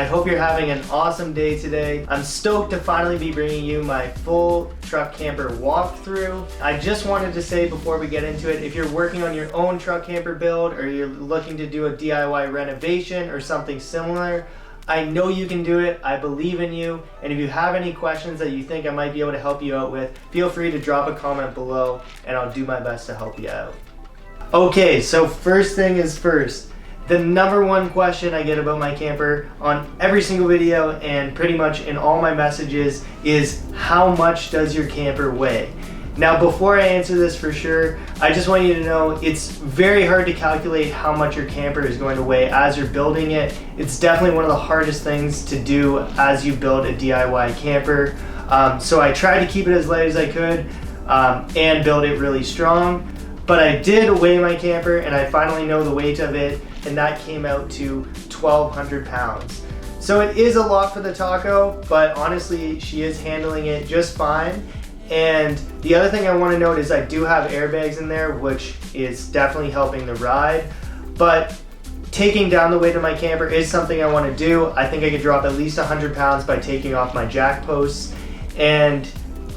I hope you're having an awesome day today. I'm stoked to finally be bringing you my full truck camper walkthrough. I just wanted to say before we get into it, if you're working on your own truck camper build or you're looking to do a DIY renovation or something similar, I know you can do it. I believe in you. And if you have any questions that you think I might be able to help you out with, feel free to drop a comment below and I'll do my best to help you out. Okay, so first thing is first. The number one question I get about my camper on every single video and pretty much in all my messages is, how much does your camper weigh? Now, before I answer this for sure, I just want you to know it's very hard to calculate how much your camper is going to weigh as you're building it. It's definitely one of the hardest things to do as you build a DIY camper. So I tried to keep it as light as I could and build it really strong. But I did weigh my camper and I finally know the weight of it, and that came out to 1,200 pounds. So it is a lot for the Taco, but honestly, she is handling it just fine. And the other thing I want to note is I do have airbags in there, which is definitely helping the ride. But taking down the weight of my camper is something I want to do. I think I could drop at least 100 pounds by taking off my jack posts. And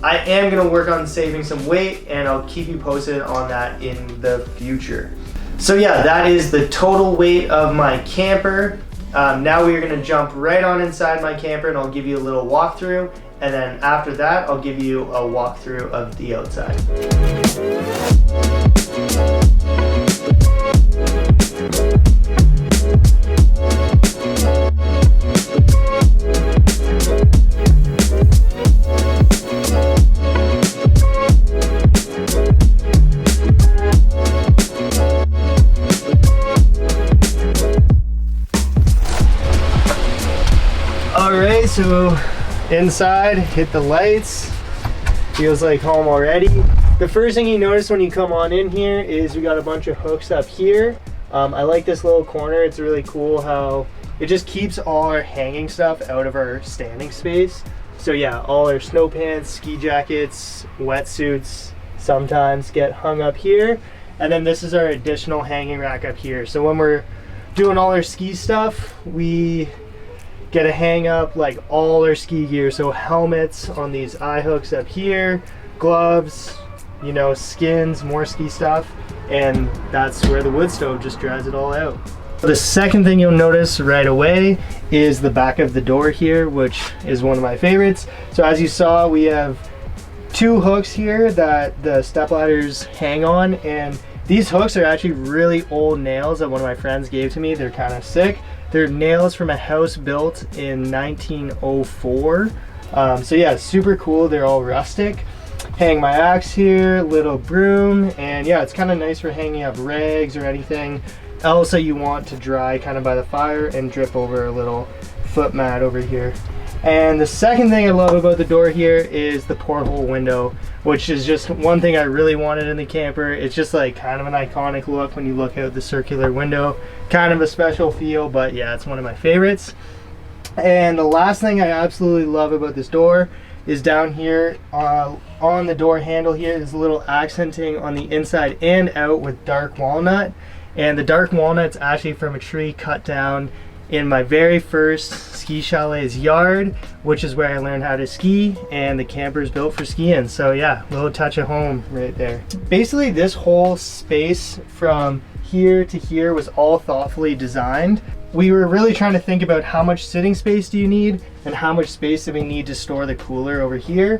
I am going to work on saving some weight, and I'll keep you posted on that in the future. So yeah, that is the total weight of my camper. Now we are going to jump right on inside my camper and I'll give you a little walkthrough. And then after that, I'll give you a walkthrough of the outside. Alright, so inside, hit the lights, feels like home already. The first thing you notice when you come on in here is we got a bunch of hooks up here. I like this little corner. It's really cool how it just keeps all our hanging stuff out of our standing space. So yeah, all our snow pants, ski jackets, wetsuits sometimes get hung up here. And then this is our additional hanging rack up here. So when we're doing all our ski stuff, we get to hang up like all our ski gear. So helmets on these eye hooks up here, gloves, you know, skins, more ski stuff, and that's where the Woodstove just dries it all out. The second thing you'll notice right away is the back of the door here, which is one of my favorites. So as you saw, we have two hooks here that the step ladders hang on, and these hooks are actually really old nails that one of my friends gave to me. They're kind of sick. They're nails from a house built in 1904. So yeah, super cool. They're all rustic. Hang my axe here, little broom, and yeah, it's kind of nice for hanging up rags or anything else that you want to dry kind of by the fire and drip over a little foot mat over here. And the second thing I love about the door here is the porthole window, which is just one thing I really wanted in the camper. It's just like kind of an iconic look when you look out the circular window. Kind of a special feel, but yeah, it's one of my favorites. And the last thing I absolutely love about this door is down here on the door handle here is a little accenting on the inside and out with dark walnut. And the dark walnut's actually from a tree cut down in my very first ski chalet's yard, which is where I learned how to ski, and the camper is built for skiing. So yeah, a little touch of home right there. Basically, this whole space from here to here was all thoughtfully designed. We were really trying to think about how much sitting space do you need and how much space do we need to store the cooler over here.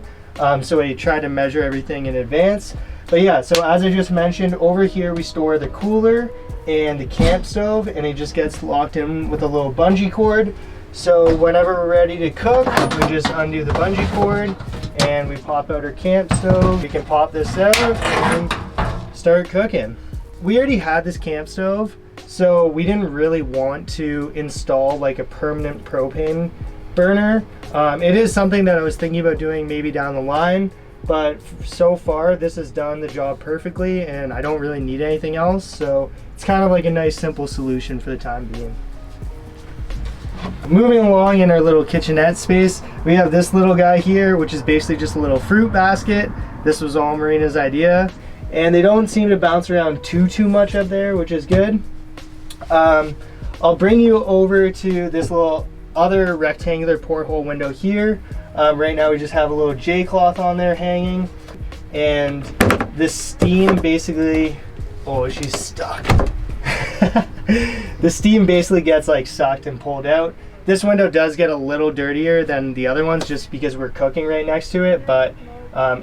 So we tried to measure everything in advance. But yeah, so as I just mentioned, over here we store the cooler and the camp stove, and it just gets locked in with a little bungee cord. So whenever we're ready to cook, we just undo the bungee cord and we pop out our camp stove. We can pop this out and start cooking. We already had this camp stove, so we didn't really want to install like a permanent propane burner. It is something that I was thinking about doing maybe down the line, but so far this has done the job perfectly and I don't really need anything else. So it's kind of like a nice simple solution for the time being. Moving along in our little kitchenette space, we have this little guy here, which is basically just a little fruit basket. This was all Marina's idea, and they don't seem to bounce around too much up there, which is good. I'll bring you over to this little other rectangular porthole window here. Right now we just have a little J-cloth on there hanging, and the steam basically, oh, she's stuck. The steam basically gets like sucked and pulled out. This window does get a little dirtier than the other ones just because we're cooking right next to it, but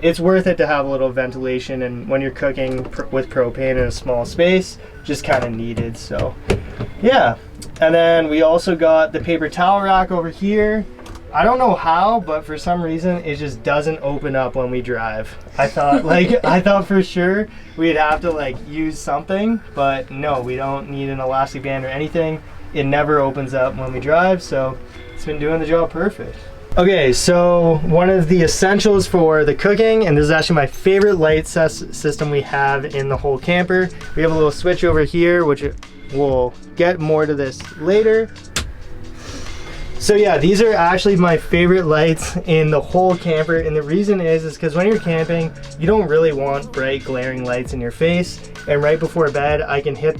it's worth it to have a little ventilation, and when you're cooking with propane in a small space, just kind of needed. So yeah. And then we also got the paper towel rack over here. I don't know how, but for some reason it just doesn't open up when we drive. I thought for sure we'd have to like use something, but no, we don't need an elastic band or anything. It never opens up when we drive, so it's been doing the job perfect. Okay, so one of the essentials for the cooking, and this is actually my favorite light system we have in the whole camper. We have a little switch over here, which we'll get more to this later. So yeah, these are actually my favorite lights in the whole camper, and the reason is because when you're camping, you don't really want bright glaring lights in your face, and right before bed I can hit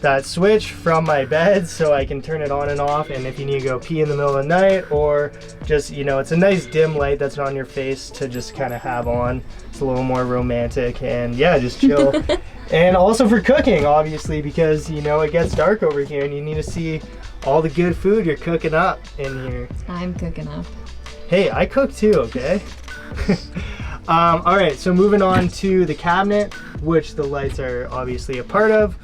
that switch from my bed so I can turn it on and off, and if you need to go pee in the middle of the night, or just, you know, it's a nice dim light that's on your face to just kind of have on. It's a little more romantic, and yeah, just chill. And also for cooking, obviously, because, you know, it gets dark over here and you need to see all the good food you're cooking up in here. I'm cooking up. Hey, I cook too, okay? All right, so moving on to the cabinet, which the lights are obviously a part of.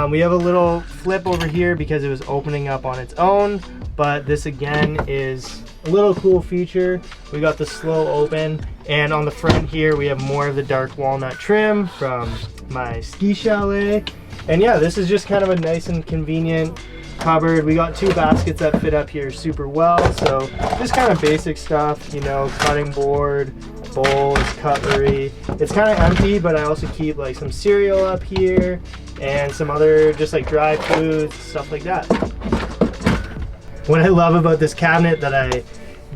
We have a little flip over here because it was opening up on its own, but this again is a little cool feature. We got the slow open, and on the front here we have more of the dark walnut trim from my ski chalet. And yeah, this is just kind of a nice and convenient cupboard. We got two baskets that fit up here super well, so just kind of basic stuff, you know, cutting board, bowls, cutlery. It's kind of empty, but I also keep like some cereal up here and some other just like dry foods, stuff like that. What I love about this cabinet that I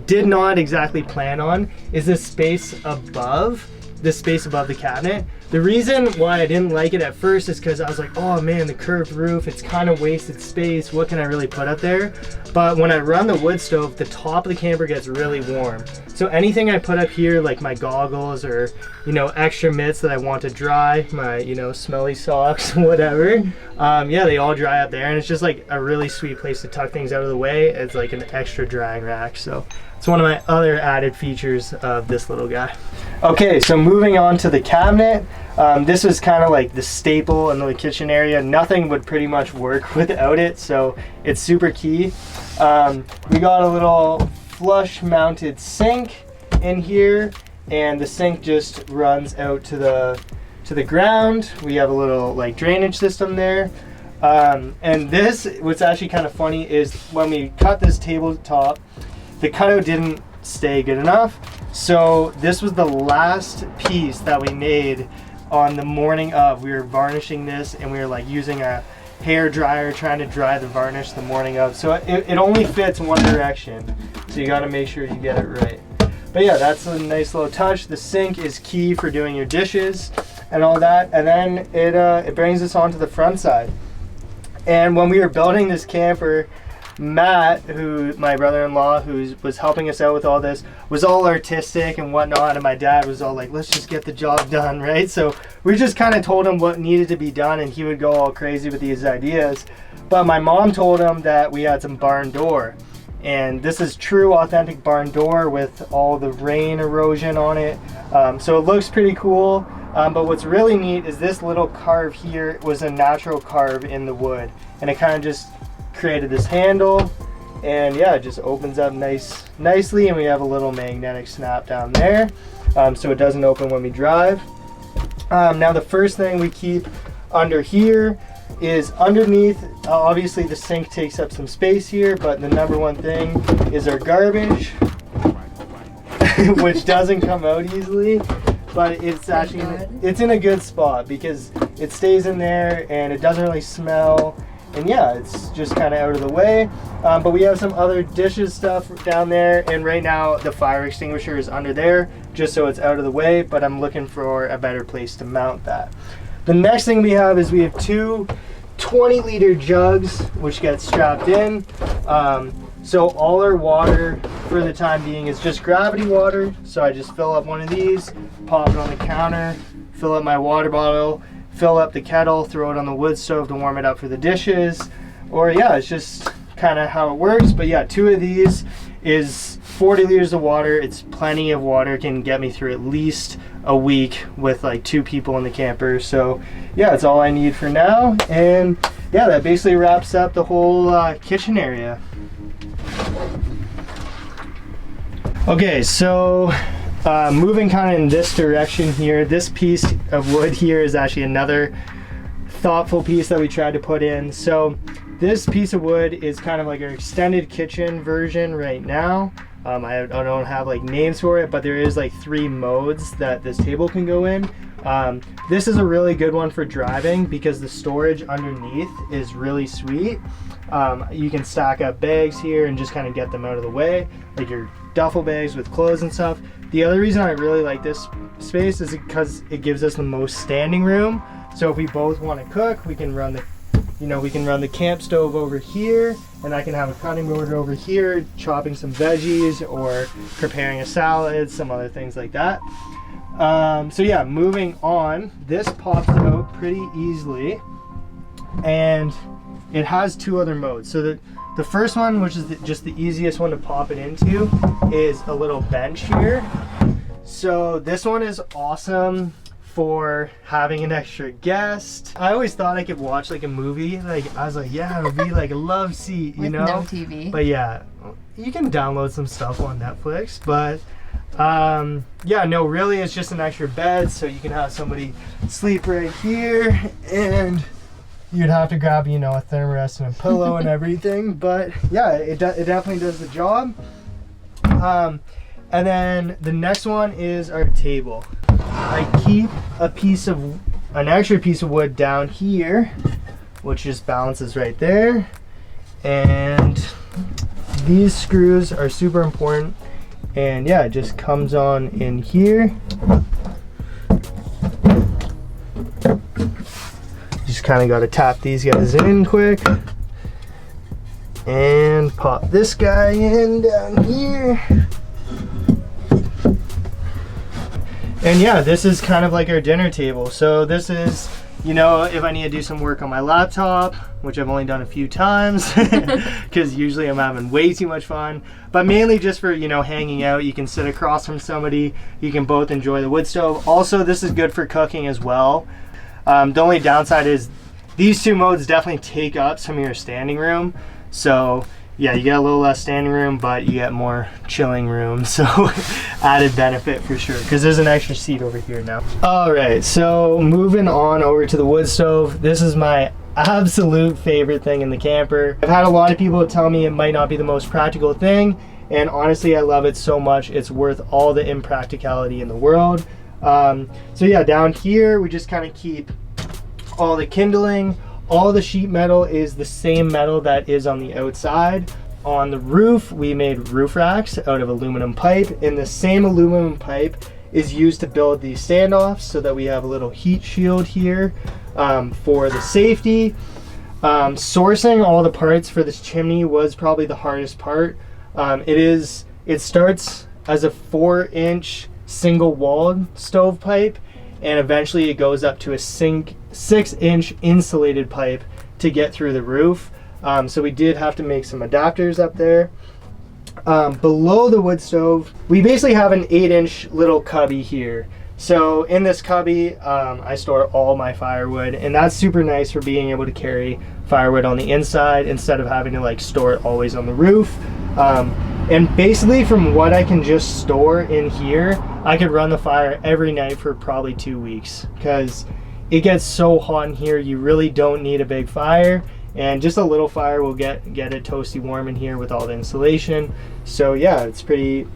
did not exactly plan on is this space above the cabinet. The reason why I didn't like it at first is because I was like, oh man, the curved roof, it's kind of wasted space. What can I really put up there? But when I run the wood stove, the top of the camper gets really warm. So anything I put up here, like my goggles or, you know, extra mitts that I want to dry, my, you know, smelly socks, whatever, yeah, they all dry up there. And it's just like a really sweet place to tuck things out of the way. It's like an extra drying rack. So it's one of my other added features of this little guy. Okay, so moving on to the cabinet. This was kind of like the staple in the kitchen area. Nothing would pretty much work without it, so it's super key. We got a little flush mounted sink in here, and the sink just runs out to the ground. We have a little like drainage system there. And this, what's actually kind of funny is when we cut this tabletop, the cutout didn't stay good enough. So this was the last piece that we made on the morning of. We were varnishing this, and we were like using a hair dryer trying to dry the varnish the morning of. So it only fits one direction. So you got to make sure you get it right. But yeah, that's a nice little touch. The sink is key for doing your dishes and all that. And then it brings us onto the front side. And when we were building this camper, Matt, who my brother-in-law, who was helping us out with all this, was all artistic and whatnot, and my dad was all like, let's just get the job done, right? So we just kind of told him what needed to be done, and he would go all crazy with these ideas. But my mom told him that we had some barn door, and this is true authentic barn door with all the rain erosion on it. So it looks pretty cool. But what's really neat is this little carve here was a natural carve in the wood, and it kind of just created this handle, and yeah, it just opens up nicely, and we have a little magnetic snap down there, so it doesn't open when we drive. Now the first thing we keep under here is underneath. Obviously the sink takes up some space here, but the number one thing is our garbage, which doesn't come out easily, but it's actually it's in a good spot because it stays in there and it doesn't really smell. And yeah, it's just kind of out of the way. But we have some other dishes stuff down there, and right now the fire extinguisher is under there just so it's out of the way, but I'm looking for a better place to mount that. The next thing we have two 20-liter jugs which get strapped in. So all our water for the time being is just gravity water. So I just fill up one of these, pop it on the counter, fill up my water bottle, fill up the kettle, throw it on the wood stove to warm it up for the dishes. Or yeah, it's just kind of how it works. But yeah, 2 of these is 40 liters of water. It's plenty of water. It can get me through at least a week with like 2 people in the camper. So yeah, it's all I need for now. And yeah, that basically wraps up the whole kitchen area. Okay, so moving kind of in this direction here, this piece of wood here is actually another thoughtful piece that we tried to put in. So this piece of wood is kind of like our extended kitchen version right now. I don't have like names for it, but there is like 3 modes that this table can go in. This is a really good one for driving because the storage underneath is really sweet. You can stack up bags here and just kind of get them out of the way, like your duffel bags with clothes and stuff. The other reason I really like this space is because it gives us the most standing room. So if we both want to cook, we can run the camp stove over here, and I can have a cutting board over here, chopping some veggies or preparing a salad, some other things like that. So yeah, moving on, this pops out pretty easily, and it has 2 other modes. So the first one, which is just the easiest one to pop it into, is a little bench here. So this one is awesome for having an extra guest. I always thought I could watch like a movie. Like I was like, yeah, it would be like a love seat, you know? No TV. But yeah, you can download some stuff on Netflix. But yeah, no, really, it's just an extra bed, so you can have somebody sleep right here, and you'd have to grab, you know, a thermorest and a pillow and everything. But yeah, it definitely does the job. And then the next one is our table. I keep an extra piece of wood down here, which just balances right there. And these screws are super important. And yeah, it just comes on in here. Just kind of got to tap these guys in quick. And pop this guy in down here. And yeah, this is kind of like our dinner table. So this is, you know, if I need to do some work on my laptop, which I've only done a few times because usually I'm having way too much fun, but mainly just for, you know, hanging out. You can sit across from somebody, you can both enjoy the wood stove. Also, this is good for cooking as well. The only downside is these 2 modes definitely take up some of your standing room. So yeah, you get a little less standing room, but you get more chilling room. So added benefit for sure, because there's an extra seat over here now. All right, so moving on over to the wood stove. This is my absolute favorite thing in the camper. I've had a lot of people tell me it might not be the most practical thing, and honestly, I love it so much. It's worth all the impracticality in the world. So yeah, down here, we just kind of keep all the kindling. All the sheet metal is the same metal that is on the outside. On the roof, we made roof racks out of aluminum pipe, and the same aluminum pipe is used to build these standoffs so that we have a little heat shield here for the safety. Sourcing all the parts for this chimney was probably the hardest part. It starts as a 4-inch single walled stovepipe, and eventually it goes up to a 6-inch insulated pipe to get through the roof. So we did have to make some adapters up there. Below the wood stove, we basically have an 8-inch little cubby here. So in this cubby, I store all my firewood, and that's super nice for being able to carry firewood on the inside instead of having to like store it always on the roof. And basically from what I can just store in here, I could run the fire every night for probably 2 weeks, because it gets so hot in here. You really don't need a big fire, and just a little fire will get it toasty warm in here with all the insulation. So yeah, it's pretty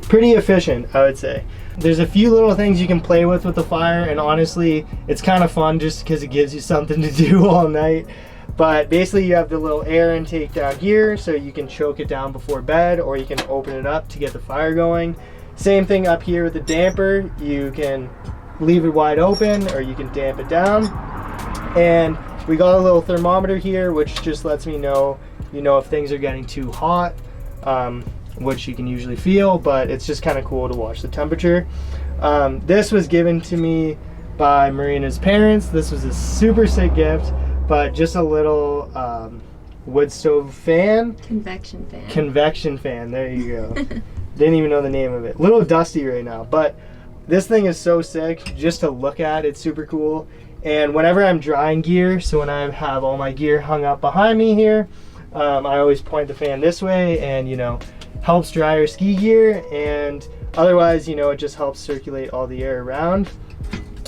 efficient, I would say. There's a few little things you can play with the fire, and honestly, it's kind of fun just because it gives you something to do all night. But basically you have the little air intake down here, so you can choke it down before bed, or you can open it up to get the fire going. Same thing up here with the damper. You can leave it wide open, or you can damp it down. And We got a little thermometer here, which just lets me know, if things are getting too hot, which you can usually feel, but it's just kind of cool to watch the temperature. This was given to me by Marina's parents. This was a super sick gift, but just a little Woodstove fan. Convection fan, there you go. Didn't even know the name of it. Little dusty right now, but this thing is so sick just to look at. It's super cool. And whenever I'm drying gear, so when I have all my gear hung up behind me here, I always point the fan this way, and helps dry your ski gear, and otherwise it just helps circulate all the air around.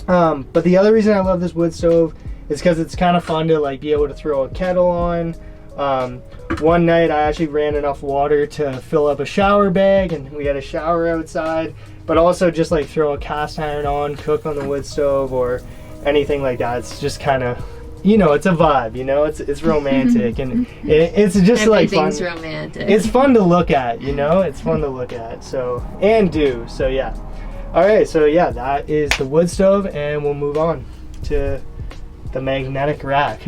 But the other reason I love this wood stove is because it's kind of fun to like be able to throw a kettle on. One night I actually ran enough water to fill up a shower bag, and we had a shower outside, but also just like throw a cast iron on, cook on the wood stove or anything like that. It's just kind of, it's a vibe, it's romantic, and it's just like fun. Everything's romantic. It's fun to look at, it's fun to look at, so yeah. All right, so yeah, that is the wood stove, and we'll move on to the magnetic rack.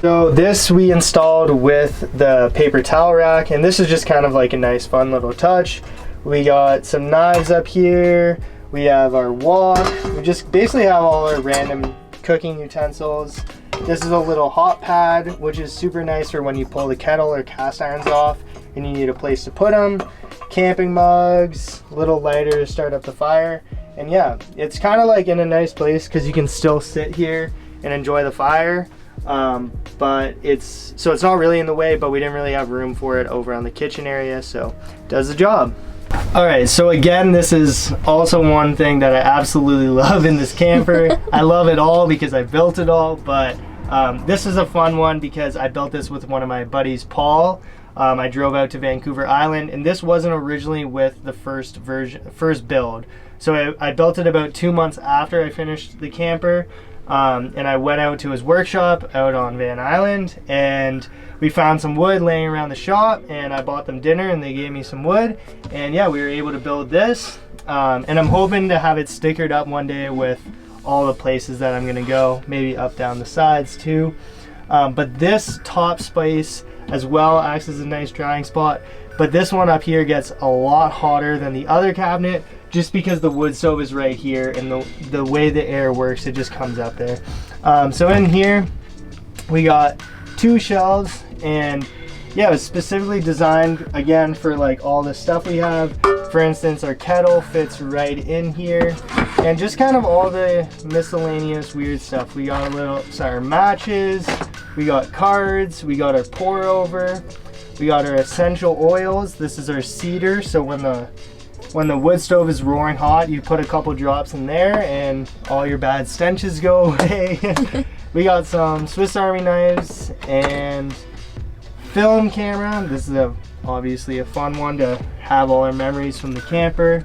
So this we installed with the paper towel rack, and this is just kind of like a nice fun little touch. We got some knives up here, we have our wok, we just basically have all our random cooking utensils. This is a little hot pad, which is super nice for when you pull the kettle or cast irons off and you need a place to put them. Camping mugs, little lighter to start up the fire. And yeah, it's kind of like in a nice place because you can still sit here and enjoy the fire. But it's not really in the way, but we didn't really have room for it over on the kitchen area, so it does the job. All right, so again, this is also one thing that I absolutely love in this camper. I love it all because I built it all, but this is a fun one because I built this with one of my buddies, Paul. I drove out to Vancouver Island, and this wasn't originally with the first build. So I built it about 2 months after I finished the camper, and I went out to his workshop out on Van Island, and we found some wood laying around the shop, and I bought them dinner, and they gave me some wood, and yeah, we were able to build this, and I'm hoping to have it stickered up one day with all the places that I'm gonna go, maybe up down the sides too. But this top space as well acts as a nice drying spot, but this one up here gets a lot hotter than the other cabinet just because the wood stove is right here, and the way the air works, it just comes up there. So in here we got 2 shelves, and yeah, it was specifically designed again for like all the stuff we have. For instance, our kettle fits right in here, and just kind of all the miscellaneous weird stuff. We got our matches, we got cards, we got our pour over, we got our essential oils. This is our cedar, so when the wood stove is roaring hot, you put a couple drops in there and all your bad stenches go away. We got some Swiss Army knives and film camera. This is obviously a fun one to have all our memories from the camper.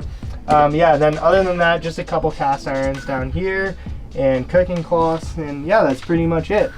Yeah, then other than that, just a couple cast irons down here and cooking cloths, and yeah, that's pretty much it.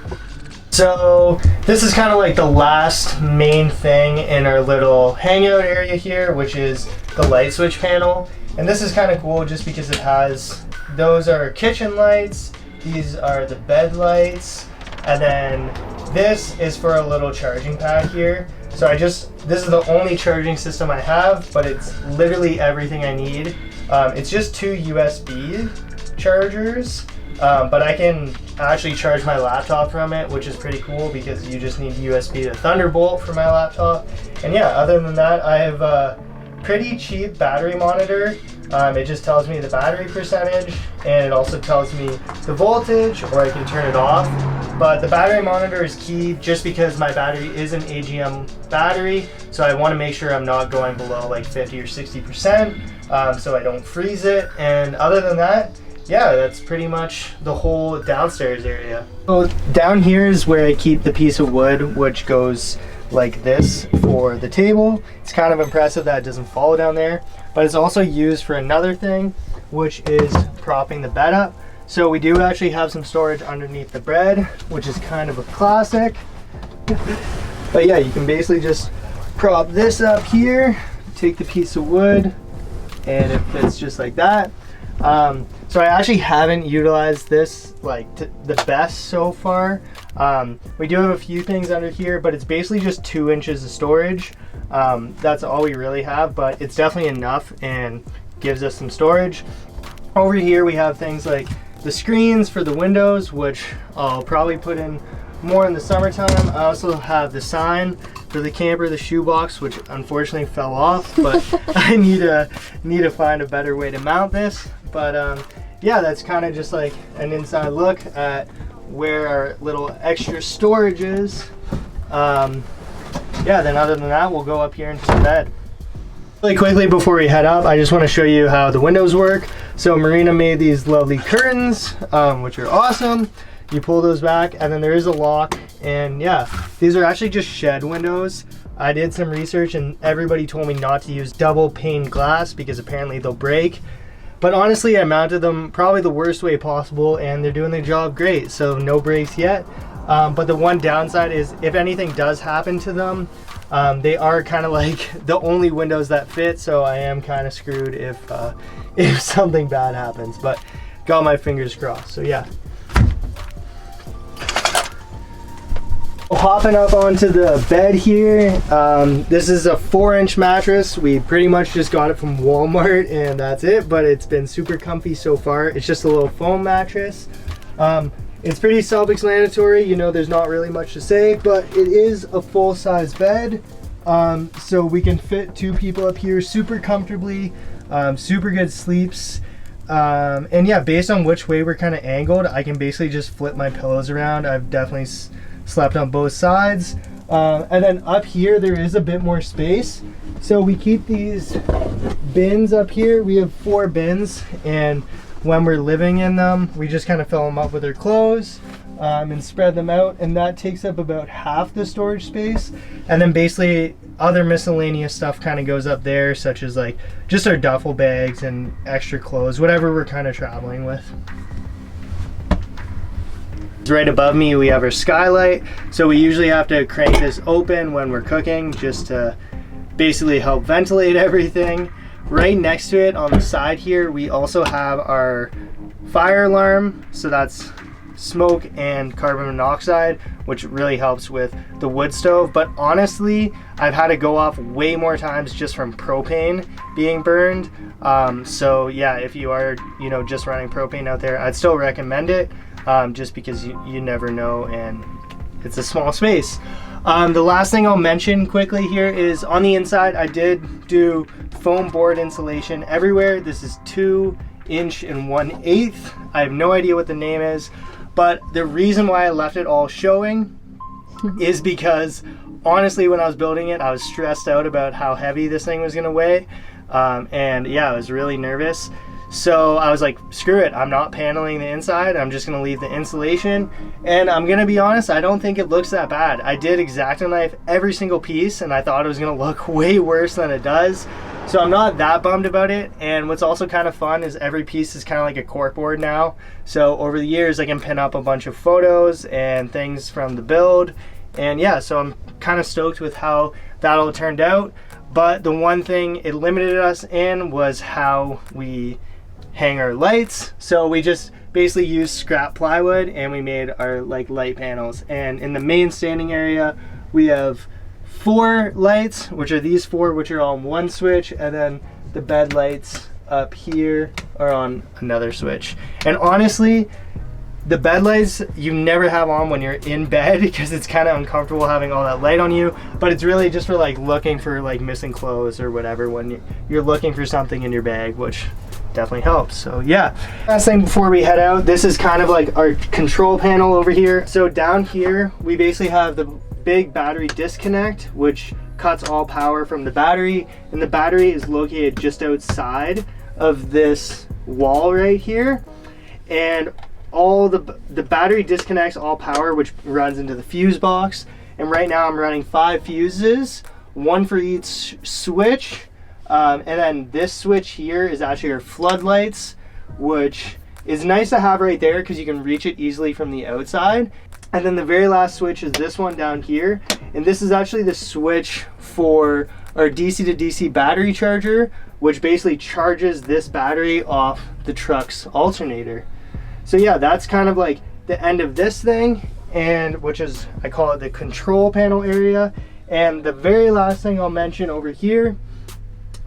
So this is kind of like the last main thing in our little hangout area here, which is the light switch panel. And this is kind of cool just because it has, those are kitchen lights, these are the bed lights, and then this is for a little charging pad here. So this is the only charging system I have, but it's literally everything I need. It's just 2 USB chargers, but I can actually charge my laptop from it, which is pretty cool because you just need USB to Thunderbolt for my laptop. And yeah, other than that, I have a pretty cheap battery monitor. It just tells me the battery percentage, and it also tells me the voltage, or I can turn it off. But the battery monitor is key just because my battery is an AGM battery, so I want to make sure I'm not going below like 50 or 60%, so I don't freeze it. And other than that, yeah, that's pretty much the whole downstairs area. So down here is where I keep the piece of wood, which goes like this for the table. It's kind of impressive that it doesn't fall down there, but it's also used for another thing, which is propping the bed up. So we do actually have some storage underneath the bed, which is kind of a classic. But yeah, you can basically just prop this up here, take the piece of wood, and it fits just like that. So I actually haven't utilized this like the best so far. We do have a few things under here, but it's basically just 2 inches of storage. That's all we really have, but it's definitely enough and gives us some storage. Over here we have things like the screens for the windows, which I'll probably put in more in the summertime. I also have the sign for the camper, the shoebox, which unfortunately fell off, but I need to find a better way to mount this. But yeah, that's kind of just like an inside look at where our little extra storage is. Yeah, then other than that, we'll go up here into the bed. Really quickly before we head up, I just want to show you how the windows work. So Marina made these lovely curtains, which are awesome. You pull those back and then there is a lock, and yeah, these are actually just shed windows. I did some research and everybody told me not to use double pane glass because apparently they'll break. But honestly, I mounted them probably the worst way possible and they're doing their job great, so no breaks yet. But the one downside is if anything does happen to them, they are kind of like the only windows that fit, so I am kind of screwed if something bad happens, but got my fingers crossed. So yeah. Hopping up onto the bed here, this is a 4-inch mattress. We pretty much just got it from Walmart and that's it, but it's been super comfy so far. It's just a little foam mattress. It's pretty self-explanatory, you know, there's not really much to say, but it is a full-size bed. So we can fit 2 people up here super comfortably, super good sleeps. And yeah, based on which way we're kind of angled, I can basically just flip my pillows around. I've definitely slept on both sides. And then up here, there is a bit more space. So we keep these bins up here. We have 4 bins, and when we're living in them, we just kind of fill them up with our clothes and spread them out, and that takes up about half the storage space. And then basically other miscellaneous stuff kind of goes up there, such as like just our duffel bags and extra clothes, whatever we're kind of traveling with. Right above me we have our skylight, so we usually have to crank this open when we're cooking just to basically help ventilate everything. Right next to it on the side here, we also have our fire alarm, so that's smoke and carbon monoxide, which really helps with the wood stove. But honestly, I've had to go off way more times just from propane being burned. So yeah, if you are, you know, just running propane out there, I'd still recommend it, just because you never know and it's a small space. The last thing I'll mention quickly here is on the inside, I did do foam board insulation everywhere. This is 2 inch and 1/8. I have no idea what the name is, but the reason why I left it all showing is because honestly, when I was building it, I was stressed out about how heavy this thing was gonna weigh. And yeah, I was really nervous. So I was like, screw it, I'm not paneling the inside, I'm just gonna leave the insulation. And I'm gonna be honest, I don't think it looks that bad. I did X-Acto knife every single piece and I thought it was gonna look way worse than it does. So I'm not that bummed about it. And what's also kind of fun is every piece is kind of like a corkboard now. So over the years I can pin up a bunch of photos and things from the build. And yeah, so I'm kind of stoked with how that all turned out. But the one thing it limited us in was how we hang our lights. So we just basically used scrap plywood and we made our like light panels. And in the main standing area, we have 4 lights, which are these 4, which are on one switch, and then the bed lights up here are on another switch. And honestly, the bed lights you never have on when you're in bed because it's kind of uncomfortable having all that light on you, but it's really just for like looking for like missing clothes or whatever when you're looking for something in your bag, which definitely helps. So yeah, last thing before we head out, this is kind of like our control panel over here. So down here we basically have the big battery disconnect, which cuts all power from the battery, and the battery is located just outside of this wall right here. And all the battery disconnects all power, which runs into the fuse box. And right now I'm running 5 fuses, 1 for each switch. And then this switch here is actually our floodlights, which is nice to have right there because you can reach it easily from the outside. And then the very last switch is this one down here. And this is actually the switch for our DC to DC battery charger, which basically charges this battery off the truck's alternator. So yeah, that's kind of like the end of this thing, and which is, I call it the control panel area. And the very last thing I'll mention over here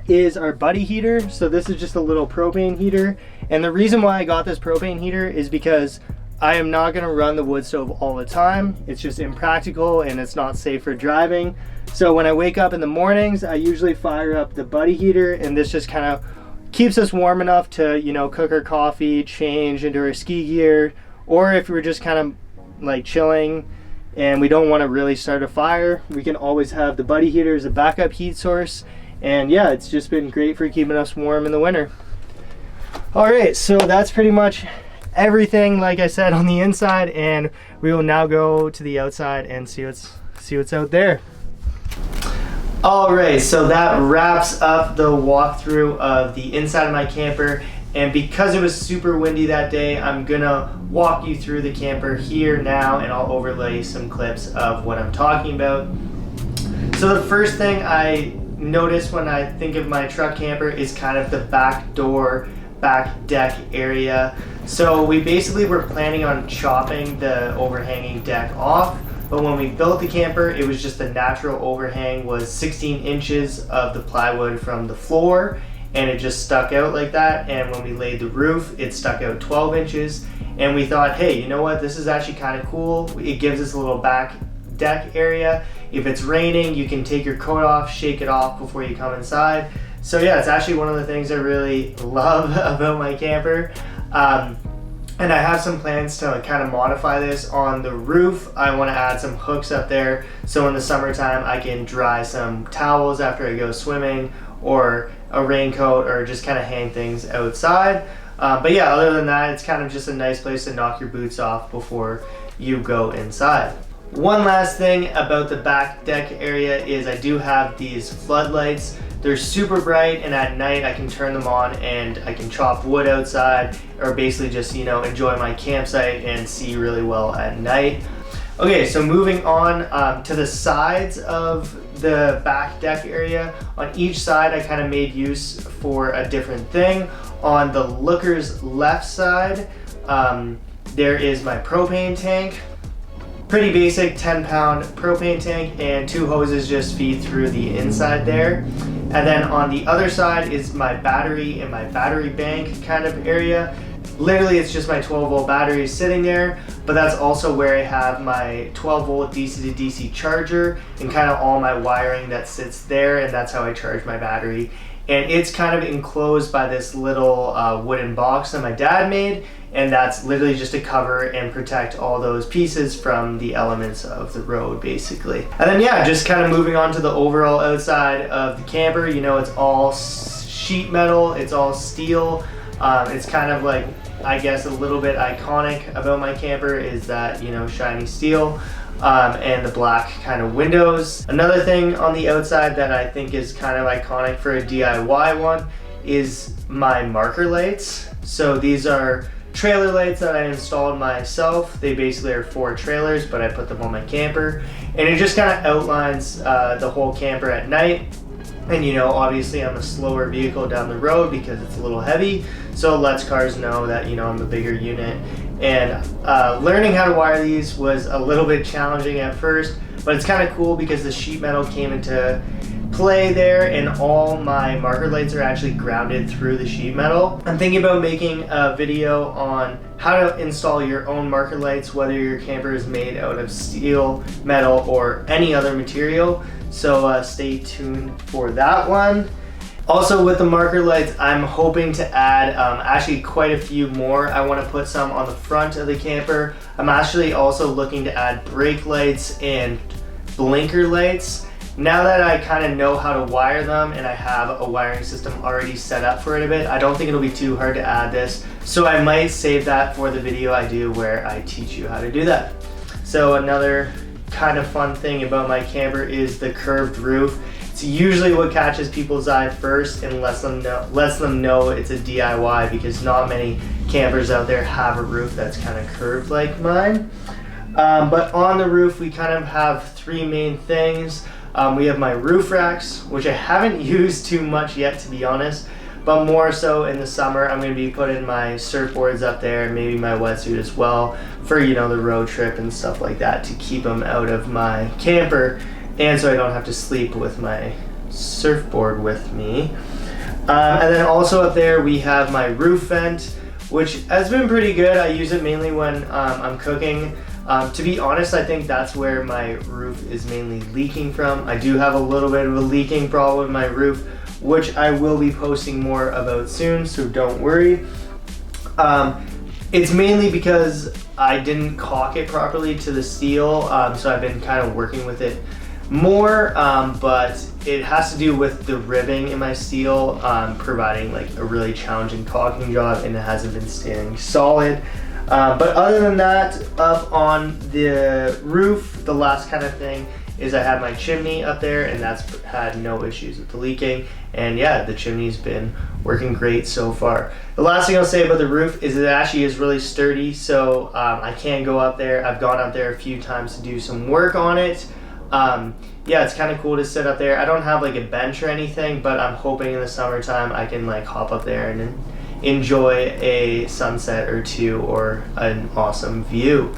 is our buddy heater. So this is just a little propane heater. And the reason why I got this propane heater is because I am not gonna run the wood stove all the time. It's just impractical and it's not safe for driving. So when I wake up in the mornings, I usually fire up the buddy heater, and this just kind of keeps us warm enough to, you know, cook our coffee, change into our ski gear, or if we're just kind of like chilling and we don't want to really start a fire, we can always have the buddy heater as a backup heat source. And yeah, it's just been great for keeping us warm in the winter. All right, so that's pretty much everything, like I said, on the inside, and we will now go to the outside and see what's out there. All right, so that wraps up the walkthrough of the inside of my camper. And because it was super windy that day, I'm gonna walk you through the camper here now, and I'll overlay some clips of what I'm talking about. So the first thing I notice when I think of my truck camper is kind of the back door, back deck area. So we basically were planning on chopping the overhanging deck off, but when we built the camper, it was just the natural overhang was 16 inches of the plywood from the floor, and it just stuck out like that. And when we laid the roof, it stuck out 12 inches. And we thought, hey, you know what? This is actually kind of cool. It gives us a little back deck area. If it's raining, you can take your coat off, shake it off before you come inside. So yeah, it's actually one of the things I really love about my camper. And I have some plans to kind of modify this on the roof. I want to add some hooks up there, so in the summertime I can dry some towels after I go swimming, or a raincoat, or just kind of hang things outside. But yeah, other than that, it's kind of just a nice place to knock your boots off before you go inside. One last thing about the back deck area is I do have these floodlights. They're super bright, and at night I can turn them on and I can chop wood outside, or basically just, you know, enjoy my campsite and see really well at night. Okay, so moving on to the sides of the back deck area. On each side I kind of made use for a different thing. On the looker's left side, there is my propane tank. Pretty basic 10-pound propane tank, and 2 hoses just feed through the inside there. And then on the other side is my battery and my battery bank kind of area. Literally, it's just my 12-volt battery sitting there, but that's also where I have my 12-volt DC to DC charger and kind of all my wiring that sits there, and that's how I charge my battery. And it's kind of enclosed by this little wooden box that my dad made, and that's literally just to cover and protect all those pieces from the elements of the road, basically. And then yeah, just kind of moving on to the overall outside of the camper. You know, it's all sheet metal, it's all steel. It's kind of like, I guess, a little bit iconic about my camper is that, you know, shiny steel. And the black kind of windows. Another thing on the outside that I think is kind of iconic for a DIY one is my marker lights. So these are trailer lights that I installed myself. They basically are 4 trailers, but I put them on my camper, and it just kind of outlines the whole camper at night. And you know, obviously I'm a slower vehicle down the road because it's a little heavy, so it lets cars know that, you know, I'm a bigger unit. And learning how to wire these was a little bit challenging at first, but it's kind of cool because the sheet metal came into play there, and all my marker lights are actually grounded through the sheet metal. I'm thinking about making a video on how to install your own marker lights, whether your camper is made out of steel, metal, or any other material. So stay tuned for that one. Also, with the marker lights, I'm hoping to add actually quite a few more. I want to put some on the front of the camper. I'm actually also looking to add brake lights and blinker lights. Now that I kind of know how to wire them and I have a wiring system already set up for it a bit, I don't think it'll be too hard to add this. So I might save that for the video I do where I teach you how to do that. So another kind of fun thing about my camper is the curved roof. It's usually what catches people's eye first and lets them know it's a DIY, because not many campers out there have a roof that's kind of curved like mine. But on the roof we kind of have 3 main things. We have my roof racks, which I haven't used too much yet, to be honest, but more so in the summer. I'm going to be putting my surfboards up there, and maybe my wetsuit as well, for, you know, the road trip and stuff like that, to keep them out of my camper, and so I don't have to sleep with my surfboard with me. And then also up there we have my roof vent, which has been pretty good. I use it mainly when I'm cooking. To be honest, I think that's where my roof is mainly leaking from. I do have a little bit of a leaking problem with my roof, which I will be posting more about soon, so don't worry. It's mainly because I didn't caulk it properly to the steel, so I've been kind of working with it more, but it has to do with the ribbing in my steel, providing like a really challenging caulking job, and it hasn't been standing solid. But other than that, up on the roof, the last kind of thing is I have my chimney up there, and that's had no issues with the leaking. And yeah, the chimney's been working great so far. The last thing I'll say about the roof is it actually is really sturdy, so I can go up there. I've gone up there a few times to do some work on it. Yeah, it's kind of cool to sit up there. I don't have like a bench or anything, but I'm hoping in the summertime I can like hop up there and enjoy a sunset or two, or an awesome view.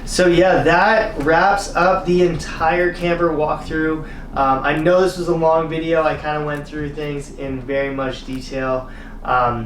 So yeah, that wraps up the entire camper walkthrough. I know this was a long video. I kind of went through things in very much detail. I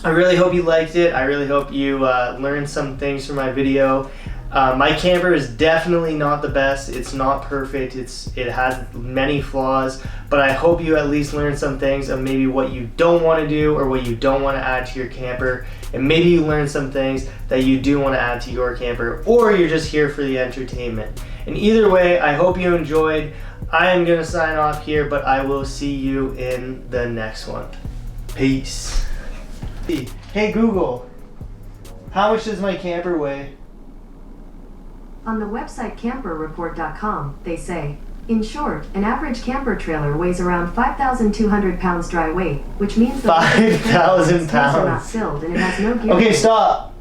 really hope you liked it. I really hope you learned some things from my video. My camper is definitely not the best. It's not perfect. It has many flaws, but I hope you at least learned some things of maybe what you don't want to do or what you don't want to add to your camper, and maybe you learned some things that you do want to add to your camper, or you're just here for the entertainment. And either way, I hope you enjoyed. I am gonna sign off here, but I will see you in the next one. Peace. Hey Google, how much does my camper weigh? On the website camperreport.com, they say, in short, an average camper trailer weighs around 5,200 pounds dry weight, which means the 5,000 are not pounds. filled and it has no gear. Okay, stop.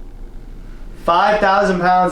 5,000 pounds.